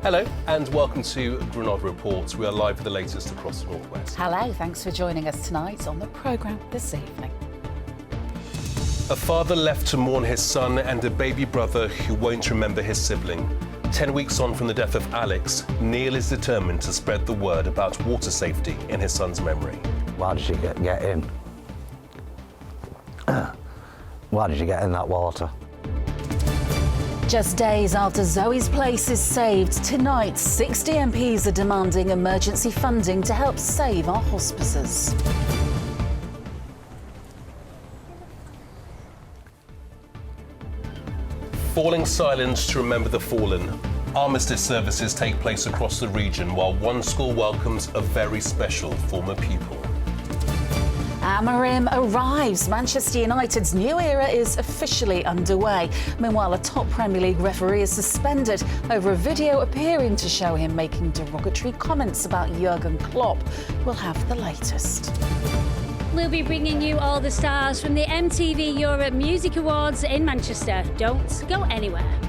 Hello and welcome to Granada Reports. We are live with the latest across the Northwest. Hello, thanks for joining us tonight on the programme this evening. A father left to mourn his son and a baby brother who won't remember his sibling. 10 weeks on from the death of Alex, Neil is determined to spread the word about water safety in his son's memory. Why did she get in? Why did you get in that water? Just days after Zoe's place is saved, tonight 60 MPs are demanding emergency funding to help save our hospices. Falling silence to remember the fallen. Armistice services take place across the region while one school welcomes a very special former pupil. Amarim arrives. Manchester United's new era is officially underway. Meanwhile, a top Premier League referee is suspended over a video appearing to show him making derogatory comments about Jurgen Klopp. We'll have the latest. We'll be bringing you all the stars from the MTV Europe Music Awards in Manchester. Don't go anywhere.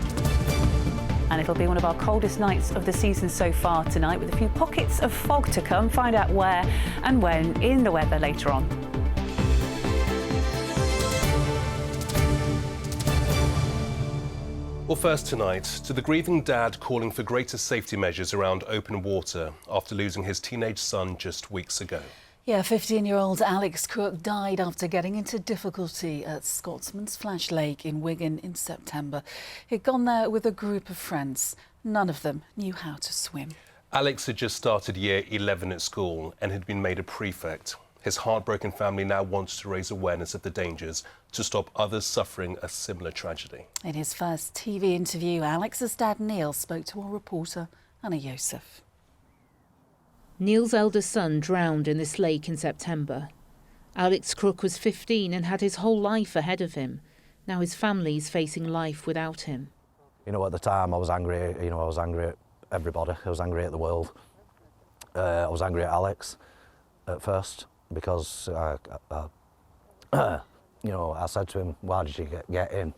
And it'll be one of our coldest nights of the season so far tonight, with a few pockets of fog to come. Find out where and when in the weather later on. Well, first tonight, to the grieving dad calling for greater safety measures around open water after losing his teenage son just weeks ago. Yeah, 15-year-old Alex Crook died after getting into difficulty at Scotsman's Flash Lake in Wigan in September. He'd gone there with a group of friends. None of them knew how to swim. Alex had just started year 11 at school and had been made a prefect. His heartbroken family now wants to raise awareness of the dangers to stop others suffering a similar tragedy. In his first TV interview, Alex's dad Neil spoke to our reporter Anna Yosef. Neil's eldest son drowned in this lake in September. Alex Crook was 15 and had his whole life ahead of him. Now his family's facing life without him. You know, at the time I was angry, I was angry at everybody. I was angry at the world. I was angry at Alex at first because, I said to him, why did you get in?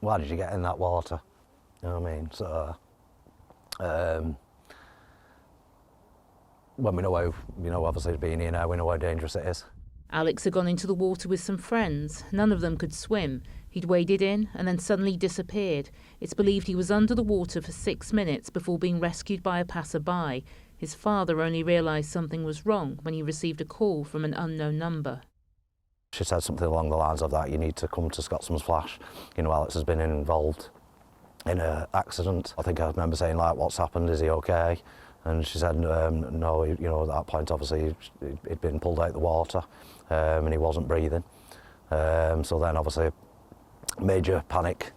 Why did you get in that water? You know what I mean? So, when we know how, obviously being here now, we know how dangerous it is. Alex had gone into the water with some friends. None of them could swim. He'd waded in and then suddenly disappeared. It's believed he was under the water for 6 minutes before being rescued by a passerby. His father only realised something was wrong when he received a call from an unknown number. She said something along the lines of that, you need to come to Scotsman's Flash. Alex has been involved in an accident. I think I remember saying, like, what's happened, is he okay? And she said, no, at that point, obviously, he'd been pulled out of the water and he wasn't breathing. So then, obviously, major panic.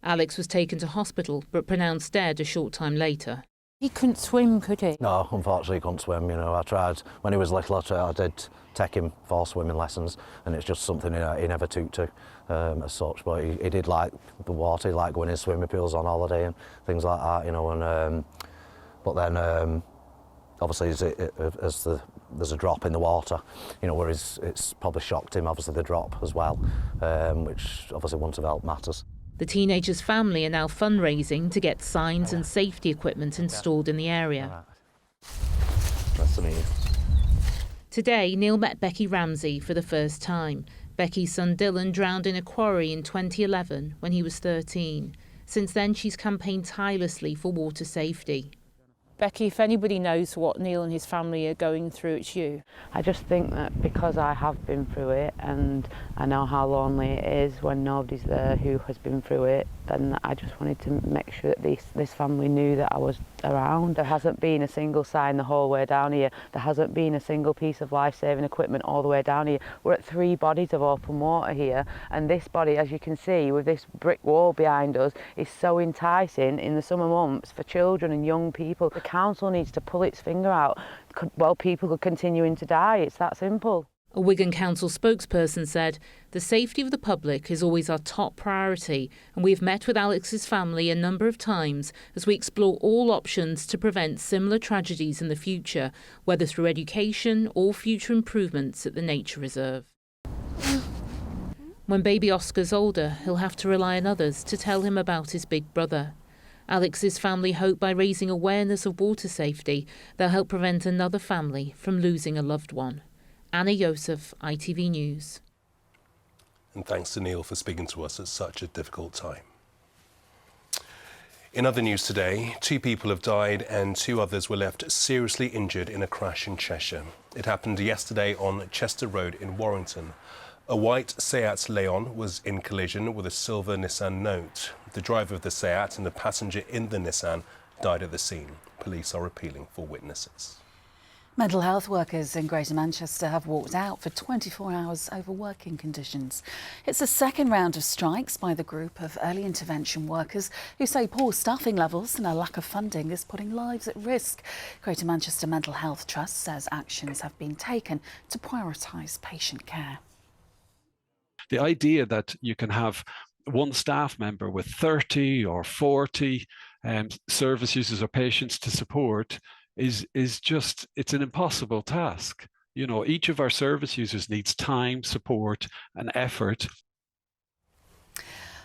Alex was taken to hospital, but pronounced dead a short time later. He couldn't swim, could he? No, unfortunately, he couldn't swim. I tried, when he was little, I did take him for swimming lessons, and it's just something he never took to as such. But he did like the water, he liked going in swimming pools on holiday and things like that, but then, obviously, there's a drop in the water, where it's probably shocked him, obviously, the drop as well, which obviously wouldn't have helped matters. The teenager's family are now fundraising to get signs and safety equipment installed in the area. Nice to meet you. Today, Neil met Becky Ramsey for the first time. Becky's son Dylan drowned in a quarry in 2011 when he was 13. Since then, she's campaigned tirelessly for water safety. Becky, if anybody knows what Neil and his family are going through, it's you. I just think that because I have been through it and I know how lonely it is when nobody's there who has been through it, then I just wanted to make sure that this family knew that I was around. There hasn't been a single sign the whole way down here. There hasn't been a single piece of life-saving equipment all the way down here. We're at 3 bodies of open water here, and this body, as you can see, with this brick wall behind us, is so enticing in the summer months for children and young people. The council needs to pull its finger out. Well, people are continuing to die. It's that simple. A Wigan Council spokesperson said, "The safety of the public is always our top priority, and we've met with Alex's family a number of times as we explore all options to prevent similar tragedies in the future, whether through education or future improvements at the nature reserve." When baby Oscar's older, he'll have to rely on others to tell him about his big brother. Alex's family hope by raising awareness of water safety, they'll help prevent another family from losing a loved one. Anna Yosef, ITV News. And thanks to Neil for speaking to us at such a difficult time. In other news today, 2 people have died and 2 others were left seriously injured in a crash in Cheshire. It happened yesterday on Chester Road in Warrington. A white Seat Leon was in collision with a silver Nissan Note. The driver of the Seat and the passenger in the Nissan died at the scene. Police are appealing for witnesses. Mental health workers in Greater Manchester have walked out for 24 hours over working conditions. It's the second round of strikes by the group of early intervention workers who say poor staffing levels and a lack of funding is putting lives at risk. Greater Manchester Mental Health Trust says actions have been taken to prioritise patient care. The idea that you can have one staff member with 30 or 40 service users or patients to support is just, it's an impossible task. You know, each of our service users needs time, support and effort.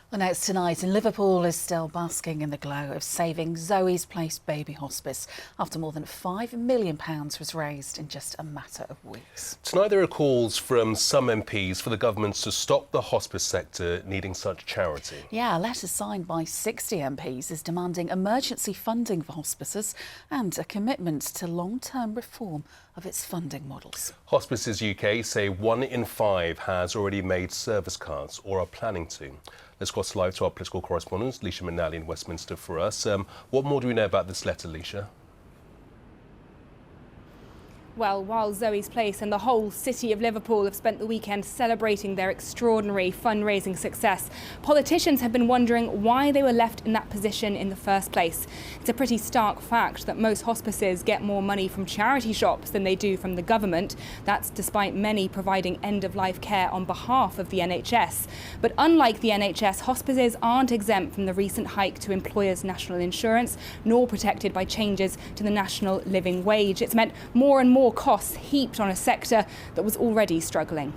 The next tonight in Liverpool is still basking in the glow of saving Zoe's Place baby hospice after more than £5 million was raised in just a matter of weeks. Tonight there are calls from some MPs for the government to stop the hospice sector needing such charity. Yeah, a letter signed by 60 MPs is demanding emergency funding for hospices and a commitment to long-term reform of its funding models. Hospices UK say 1 in 5 has already made service cards or are planning to. Let's cross live to our political correspondent, Leisha Manali in Westminster for us. What more do we know about this letter, Leisha? Well, while Zoe's Place and the whole city of Liverpool have spent the weekend celebrating their extraordinary fundraising success, politicians have been wondering why they were left in that position in the first place. It's a pretty stark fact that most hospices get more money from charity shops than they do from the government. That's despite many providing end-of-life care on behalf of the NHS. But unlike the NHS, hospices aren't exempt from the recent hike to employers' national insurance, nor protected by changes to the national living wage. It's meant more and more costs heaped on a sector that was already struggling.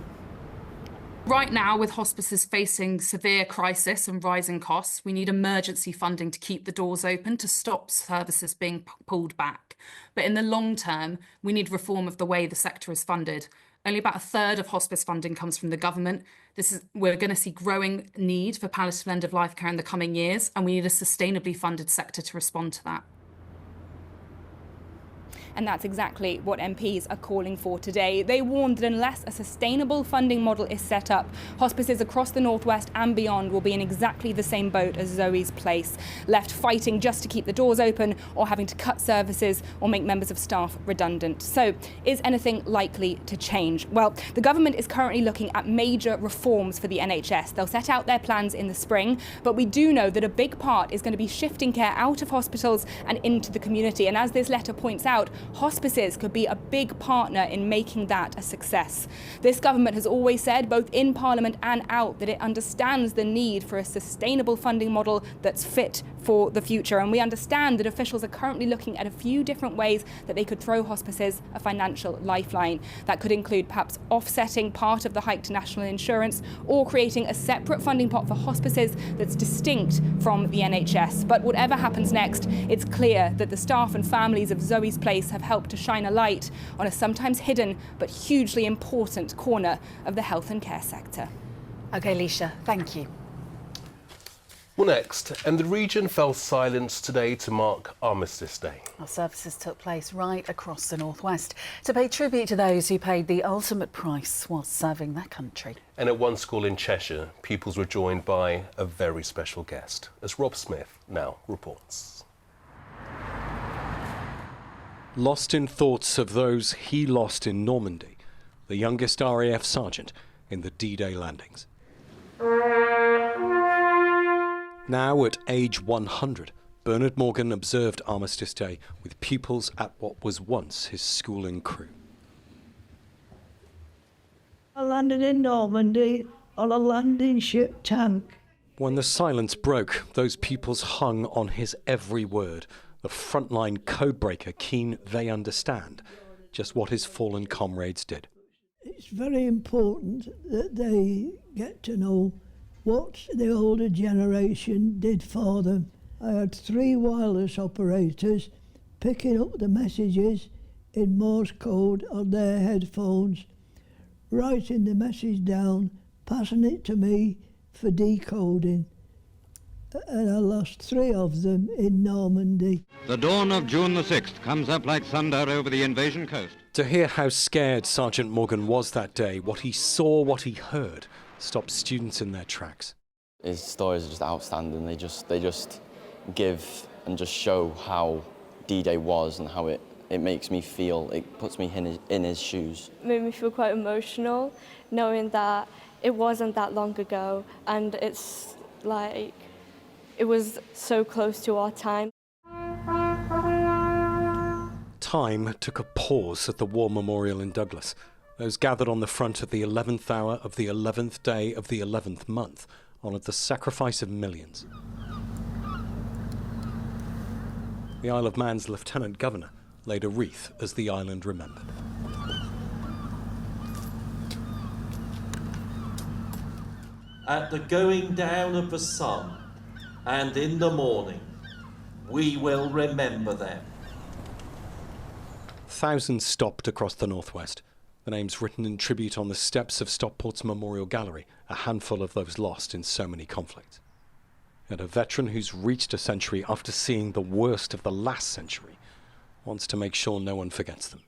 Right now, with hospices facing severe crisis and rising costs, we need emergency funding to keep the doors open to stop services being pulled back. But in the long term, we need reform of the way the sector is funded. Only about 1/3 of hospice funding comes from the government. We're going to see growing need for palliative end-of-life care in the coming years, and we need a sustainably funded sector to respond to that. And that's exactly what MPs are calling for today. They warned that unless a sustainable funding model is set up, hospices across the northwest and beyond will be in exactly the same boat as Zoe's Place, left fighting just to keep the doors open or having to cut services or make members of staff redundant. So is anything likely to change? Well, the government is currently looking at major reforms for the NHS. They'll set out their plans in the spring, but we do know that a big part is going to be shifting care out of hospitals and into the community. And as this letter points out, hospices could be a big partner in making that a success. This government has always said, both in Parliament and out, that it understands the need for a sustainable funding model that's fit for the future. And we understand that officials are currently looking at a few different ways that they could throw hospices a financial lifeline. That could include perhaps offsetting part of the hike to national insurance or creating a separate funding pot for hospices that's distinct from the NHS. But whatever happens next, it's clear that the staff and families of Zoe's Place have helped to shine a light on a sometimes hidden but hugely important corner of the health and care sector. OK, Leisha, thank you. Well, next, and the region fell silent today to mark Armistice Day. Our services took place right across the northwest to pay tribute to those who paid the ultimate price whilst serving their country. And at one school in Cheshire, pupils were joined by a very special guest, as Rob Smith now reports. Lost in thoughts of those he lost in Normandy, the youngest RAF sergeant in the D-Day landings. Now at age 100, Bernard Morgan observed Armistice Day with pupils at what was once his schooling crew. I landed in Normandy on a landing ship tank. When the silence broke, those pupils hung on his every word, the frontline codebreaker keen they understand just what his fallen comrades did. It's very important that they get to know what the older generation did for them. I had 3 wireless operators picking up the messages in Morse code on their headphones, writing the message down, passing it to me for decoding. And I lost 3 of them in Normandy. The dawn of June the 6th comes up like thunder over the invasion coast. To hear how scared Sergeant Morgan was that day, what he saw, what he heard, stopped students in their tracks. His stories are just outstanding. They just give and just show how D-Day was and how it makes me feel. It puts me in his shoes. It made me feel quite emotional, knowing that it wasn't that long ago, and it's like it was so close to our time. Time took a pause at the War Memorial in Douglas. Those gathered on the front at the 11th hour of the 11th day of the 11th month honoured the sacrifice of millions. The Isle of Man's Lieutenant Governor laid a wreath as the island remembered. At the going down of the sun and in the morning, we will remember them. Thousands stopped across the northwest, the names written in tribute on the steps of Stockport's Memorial Gallery, a handful of those lost in so many conflicts. Yet a veteran who's reached a century after seeing the worst of the last century wants to make sure no one forgets them.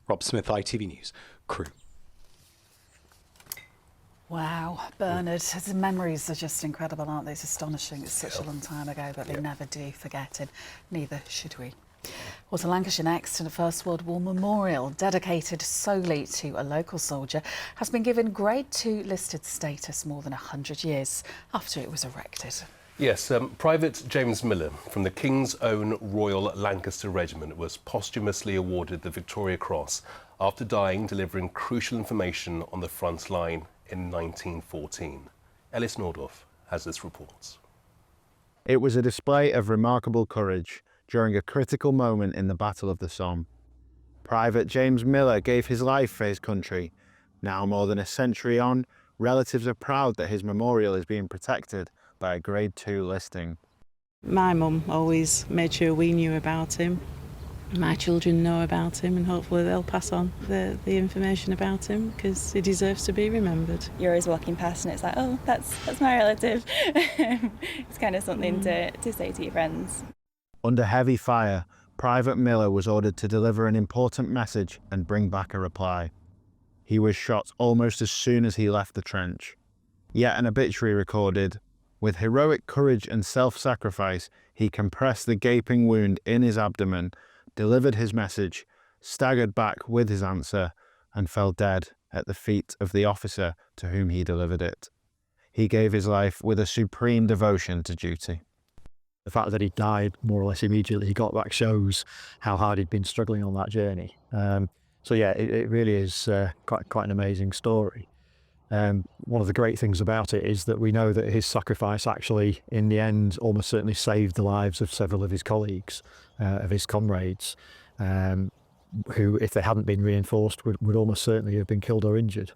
Rob Smith, ITV News, Crew. Wow, Bernard, his memories are just incredible, aren't they? It's astonishing. It's such a long time ago, but they never do forget him. Neither should we. Well, to Lancashire next, and a First World War memorial dedicated solely to a local soldier has been given Grade 2 listed status more than 100 years after it was erected. Yes, Private James Miller from the King's Own Royal Lancaster Regiment was posthumously awarded the Victoria Cross after dying delivering crucial information on the front line in 1914. Ellis Nordorf has this report. It was a display of remarkable courage during a critical moment in the Battle of the Somme. Private James Miller gave his life for his country. Now more than a century on, relatives are proud that his memorial is being protected by a Grade 2 listing. My mum always made sure we knew about him. My children know about him, and hopefully they'll pass on the information about him, because he deserves to be remembered. You're always walking past and it's like, oh, that's my relative. It's kind of something to say to your friends. Under heavy fire, Private Miller was ordered to deliver an important message and bring back a reply. He was shot almost as soon as he left the trench. Yet an obituary recorded, with heroic courage and self-sacrifice, he compressed the gaping wound in his abdomen, delivered his message, staggered back with his answer, and fell dead at the feet of the officer to whom he delivered it. He gave his life with a supreme devotion to duty. The fact that he died more or less immediately he got back shows how hard he'd been struggling on that journey. So yeah, it really is quite an amazing story. One of the great things about it is that we know that his sacrifice actually, in the end, almost certainly saved the lives of several of his colleagues, of his comrades, who, if they hadn't been reinforced, would almost certainly have been killed or injured.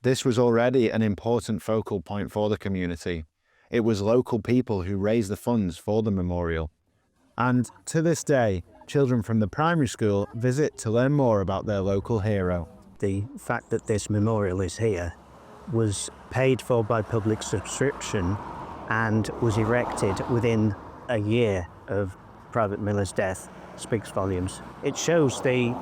This was already an important focal point for the community. It was local people who raised the funds for the memorial. And to this day, children from the primary school visit to learn more about their local hero. The fact that this memorial is here was paid for by public subscription and was erected within a year of Private Miller's death speaks volumes. It shows the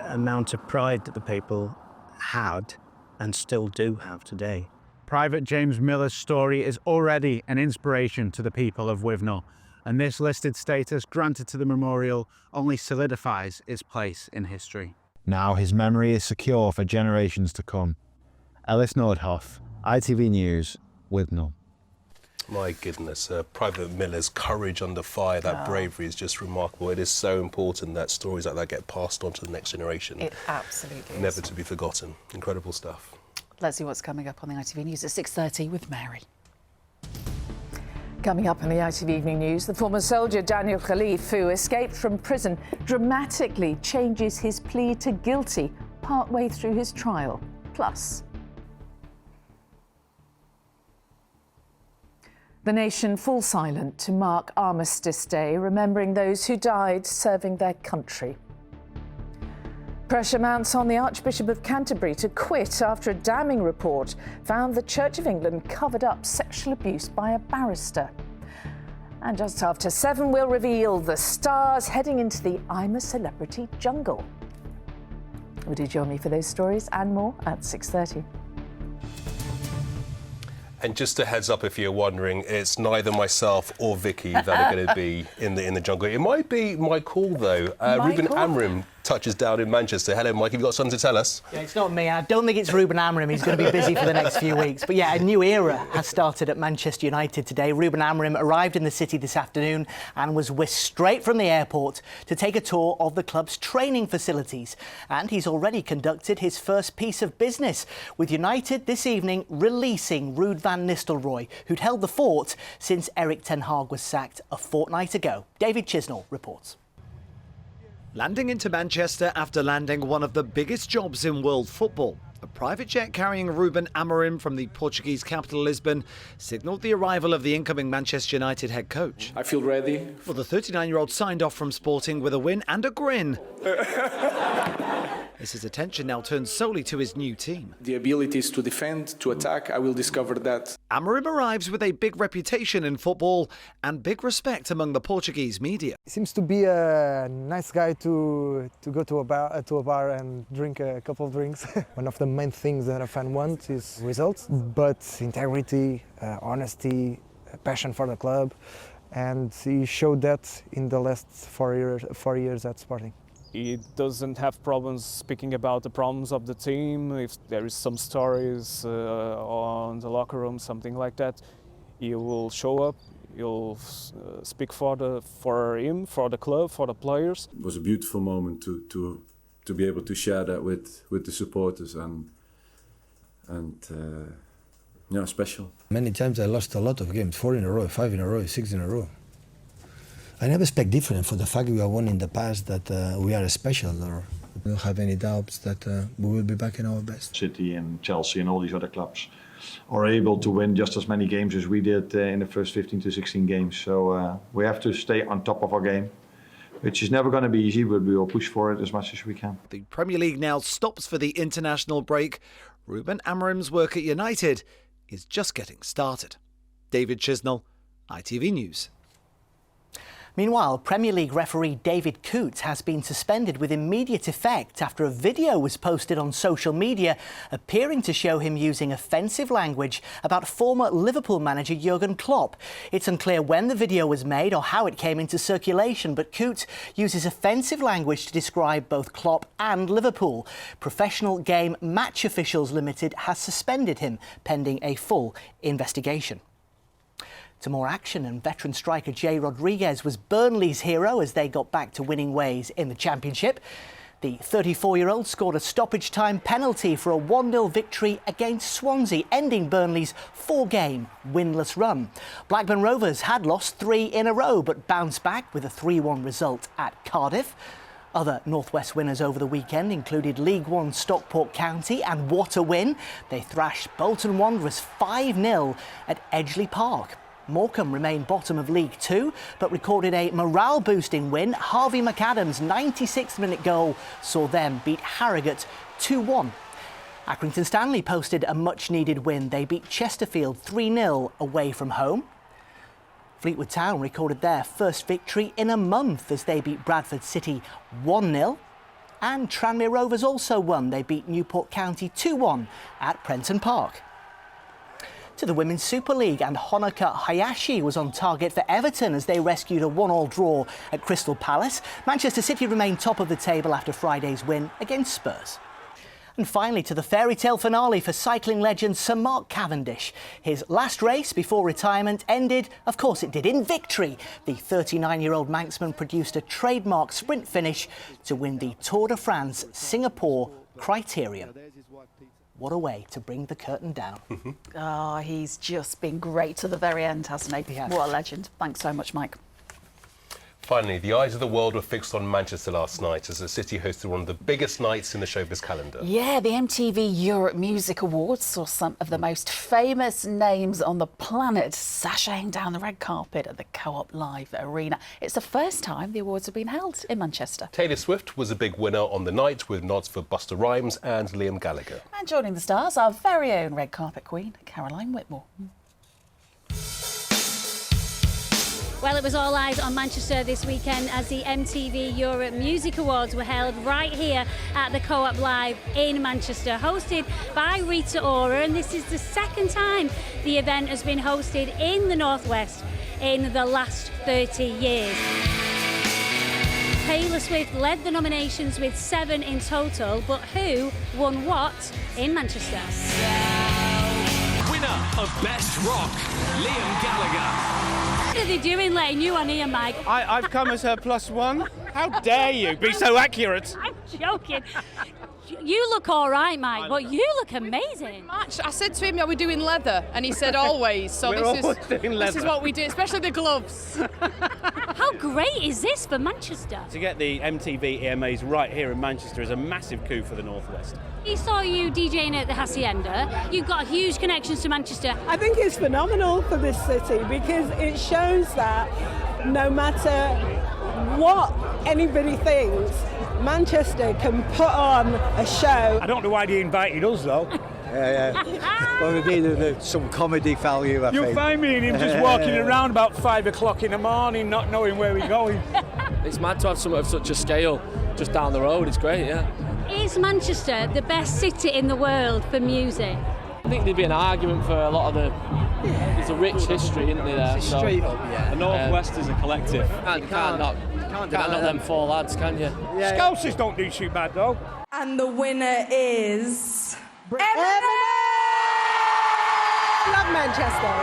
amount of pride that the people had and still do have today. Private James Miller's story is already an inspiration to the people of Wivnor, and this listed status granted to the memorial only solidifies its place in history. Now his memory is secure for generations to come. Ellis Nordhoff, ITV News, Wivnor. My goodness, Private Miller's courage under fire, that bravery is just remarkable. It is so important that stories like that get passed on to the next generation. It absolutely is. Never to be forgotten. Incredible stuff. Let's see what's coming up on the ITV News at 6:30 with Mary. Coming up in the ITV Evening News, the former soldier Daniel Khalif, who escaped from prison, dramatically changes his plea to guilty partway through his trial. Plus, the nation falls silent to mark Armistice Day, remembering those who died serving their country. Pressure mounts on the Archbishop of Canterbury to quit after a damning report found the Church of England covered up sexual abuse by a barrister. And just after 7, we'll reveal the stars heading into the I'm a Celebrity jungle. Would you join me for those stories and more at 6:30? And just a heads up, if you're wondering, it's neither myself or Vicky that are going to be in the jungle. It might be my call, though. Ruben Amram touches down in Manchester. Hello, Mike. Have you got something to tell us? Yeah, it's not me. I don't think it's Ruben Amram. He's going to be busy for the next few weeks. But yeah, a new era has started at Manchester United today. Ruben Amram arrived in the city this afternoon and was whisked straight from the airport to take a tour of the club's training facilities. And he's already conducted his first piece of business, with United this evening releasing Ruud van Nistelrooy, who'd held the fort since Erik ten Hag was sacked a fortnight ago. David Chisnell reports. Landing into Manchester after landing one of the biggest jobs in world football. A private jet carrying Ruben Amorim from the Portuguese capital Lisbon signalled the arrival of the incoming Manchester United head coach. I feel ready. Well, the 39-year-old signed off from Sporting with a win and a grin. As his attention now turns solely to his new team. The abilities to defend, to attack, I will discover that. Amorim arrives with a big reputation in football and big respect among the Portuguese media. He seems to be a nice guy to go to a bar and drink a couple of drinks. One of the main things that a fan wants is results, but integrity, honesty, passion for the club, and he showed that in the last 4 years at Sporting. He doesn't have problems speaking about the problems of the team. If there is some stories on the locker room, something like that, he will show up. He'll speak for him, for the club, for the players. It was a beautiful moment to be able to share that with the supporters and yeah, special. Many times I lost a lot of games, 4 in a row, 5 in a row, 6 in a row. I never expect different for the fact we have won in the past that we are special, or we don't have any doubts that we will be back in our best. City and Chelsea and all these other clubs are able to win just as many games as we did in the first 15 to 16 games. So we have to stay on top of our game, which is never going to be easy, but we will push for it as much as we can. The Premier League now stops for the international break. Ruben Amorim's work at United is just getting started. David Chisnell, ITV News. Meanwhile, Premier League referee David Coote has been suspended with immediate effect after a video was posted on social media appearing to show him using offensive language about former Liverpool manager Jurgen Klopp. It's unclear when the video was made or how it came into circulation, but Coote uses offensive language to describe both Klopp and Liverpool. Professional Game Match Officials Limited has suspended him pending a full investigation. To more action, and veteran striker Jay Rodriguez was Burnley's hero as they got back to winning ways in the Championship. The 34-year-old scored a stoppage-time penalty for a 1-0 victory against Swansea, ending Burnley's 4-game winless run. Blackburn Rovers had lost 3 in a row, but bounced back with a 3-1 result at Cardiff. Other North West winners over the weekend included League One Stockport County, and what a win. They thrashed Bolton Wanderers 5-0 at Edgeley Park. Morecambe remained bottom of League Two, but recorded a morale-boosting win. Harvey McAdams' 96th-minute goal saw them beat Harrogate 2-1. Accrington Stanley posted a much-needed win. They beat Chesterfield 3-0 away from home. Fleetwood Town recorded their first victory in a month as they beat Bradford City 1-0. And Tranmere Rovers also won. They beat Newport County 2-1 at Prenton Park. To the Women's Super League, and Honoka Hayashi was on target for Everton as they rescued a 1-1 draw at Crystal Palace. Manchester City remained top of the table after Friday's win against Spurs. And finally, to the fairy tale finale for cycling legend Sir Mark Cavendish. His last race before retirement ended, of course it did, in victory. The 39-year-old Manxman produced a trademark sprint finish to win the Tour de France Singapore Criterium. What a way to bring the curtain down. Oh, he's just been great to the very end, hasn't he? What a legend. Thanks so much, Mike. Finally, the eyes of the world were fixed on Manchester last night as the city hosted one of the biggest nights in the showbiz calendar. Yeah, the MTV Europe Music Awards saw some of the most famous names on the planet sashaying down the red carpet at the Co-op Live Arena. It's the first time the awards have been held in Manchester. Taylor Swift was a big winner on the night with nods for Busta Rhymes and Liam Gallagher. And joining the stars, our very own red carpet queen, Caroline Whitmore. Well, it was all eyes on Manchester this weekend as the MTV Europe Music Awards were held right here at the Co-op Live in Manchester, hosted by Rita Ora, and this is the second time the event has been hosted in the Northwest in the last 30 years. Taylor Swift led the nominations with 7 in total, but who won what in Manchester? Winner of Best Rock, Liam Gallagher. What are they doing letting you on here, Mike? I've come as her +1. How dare you be so accurate? I'm joking. You look all right, Mike, but you look amazing. I said to him, are we doing leather? And he said, always. So We're always doing leather. This is what we do, especially the gloves. How great is this for Manchester? To get the MTV EMAs right here in Manchester is a massive coup for the Northwest. We saw you DJing at the Hacienda. You've got huge connections to Manchester. I think it's phenomenal for this city because it shows that no matter what anybody thinks, Manchester can put on a show. I don't know why they invited us, though. Yeah. Well, we need some comedy value, I think. You'll find me and him just walking around about 5 o'clock in the morning, not knowing where we're going. It's mad to have something of such a scale just down the road. It's great, yeah. Is Manchester the best city in the world for music? I think there'd be an argument for a lot of the... There's a rich history, isn't there? There? So, straight up, yeah. The Northwest is a collective. You can't knock them 4 lads, can you? Yeah. Scousers don't do too bad, though. And the winner is... I love Manchester.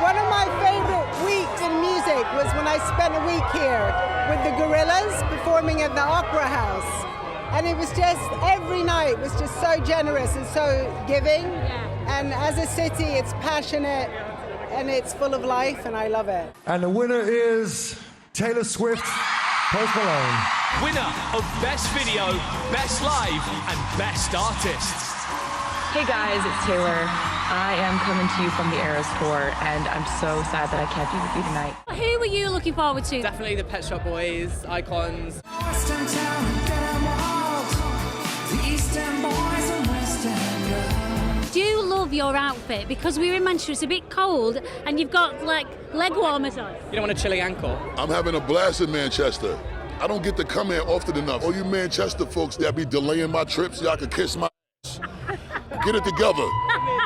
One of my favourite weeks in music was when I spent a week here with the Gorillas performing at the Opera House. And it was just, every night was just so generous and so giving. And as a city, it's passionate and it's full of life, and I love it. And the winner is Taylor Swift, Post Malone. Winner of Best Video, Best Live and Best Artist. Hey guys, it's Taylor. I am coming to you from the Eras Tour, and I'm so sad that I can't be with you tonight. Who were you looking forward to? Definitely the Pet Shop Boys, Icons. Do you love your outfit? Because we're in Manchester, it's a bit cold, and you've got like leg warmers on. You don't want a chilly ankle? I'm having a blast in Manchester. I don't get to come here often enough. All you Manchester folks that be delaying my trips, y'all can kiss my ass. Get it together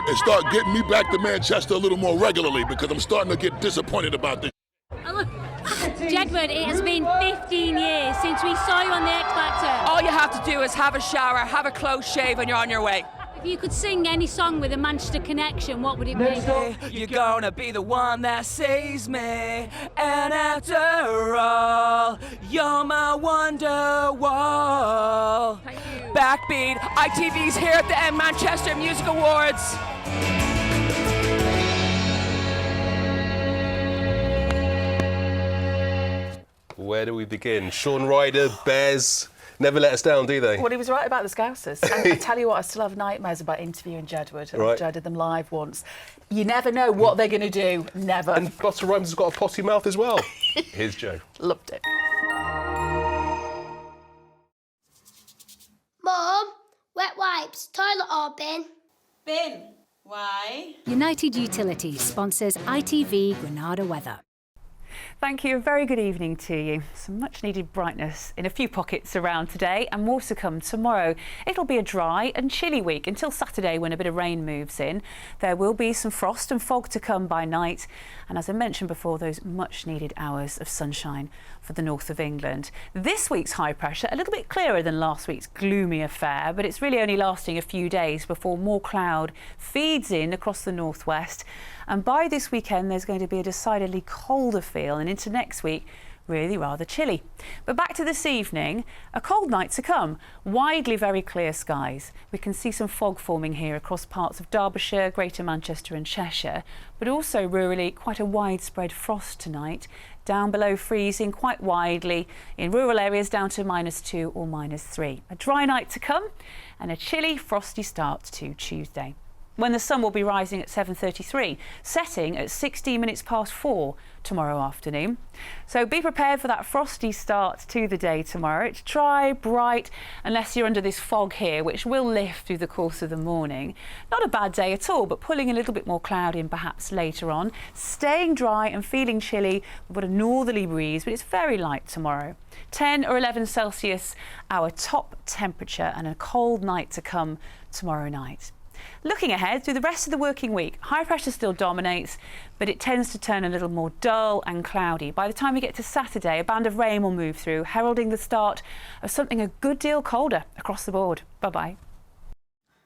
and start getting me back to Manchester a little more regularly, because I'm starting to get disappointed about this. Jedward, it has been 15 years since we saw you on the X Factor. All you have to do is have a shower, have a close shave, and you're on your way. If you could sing any song with a Manchester connection, what would it be? You're gonna be the one that saves me, and after all, you're my wonderwall. Thank you. Backbeat, ITV's here at the Manchester Music Awards. Where do we begin? Sean Ryder, Bez, never let us down, do they? Well, he was right about the Scousers. And I tell you what, I still have nightmares about interviewing Jedward. Right. I did them live once. You never know what they're going to do. Never. And Busta Rhymes has got a potty mouth as well. Here's Joe. Loved it. Mom, wet wipes, toilet or bin? Bin. Why? United Utilities sponsors ITV Granada weather. Thank you. A very good evening to you. Some much needed brightness in a few pockets around today, and more to come tomorrow. It'll be a dry and chilly week until Saturday, when a bit of rain moves in. There will be some frost and fog to come by night, and as I mentioned before, those much needed hours of sunshine for the north of England. This week's high pressure a little bit clearer than last week's gloomy affair, but it's really only lasting a few days before more cloud feeds in across the northwest. And by this weekend, there's going to be a decidedly colder feel, and into next week, really rather chilly. But back to this evening, a cold night to come. Widely very clear skies. We can see some fog forming here across parts of Derbyshire, Greater Manchester and Cheshire, but also rurally quite a widespread frost tonight. Down below freezing quite widely, in rural areas down to -2 or -3. A dry night to come and a chilly, frosty start to Tuesday, when the sun will be rising at 7:33, setting at 16 minutes past 4 tomorrow afternoon. So be prepared for that frosty start to the day tomorrow. It's dry, bright, unless you're under this fog here, which will lift through the course of the morning. Not a bad day at all, but pulling a little bit more cloud in perhaps later on. Staying dry and feeling chilly. We've got a northerly breeze, but it's very light tomorrow. 10 or 11 Celsius, our top temperature, and a cold night to come tomorrow night. Looking ahead through the rest of the working week, high pressure still dominates, but it tends to turn a little more dull and cloudy. By the time we get to Saturday, a band of rain will move through, heralding the start of something a good deal colder across the board. Bye-bye.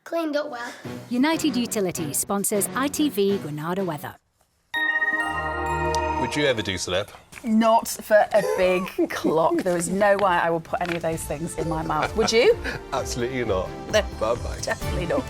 Cleaned up well. United Utilities sponsors ITV Granada weather. Would you ever do celeb? Not for a big clock. There is no way I would put any of those things in my mouth. Would you? Absolutely not. No, Bye-bye. definitely not.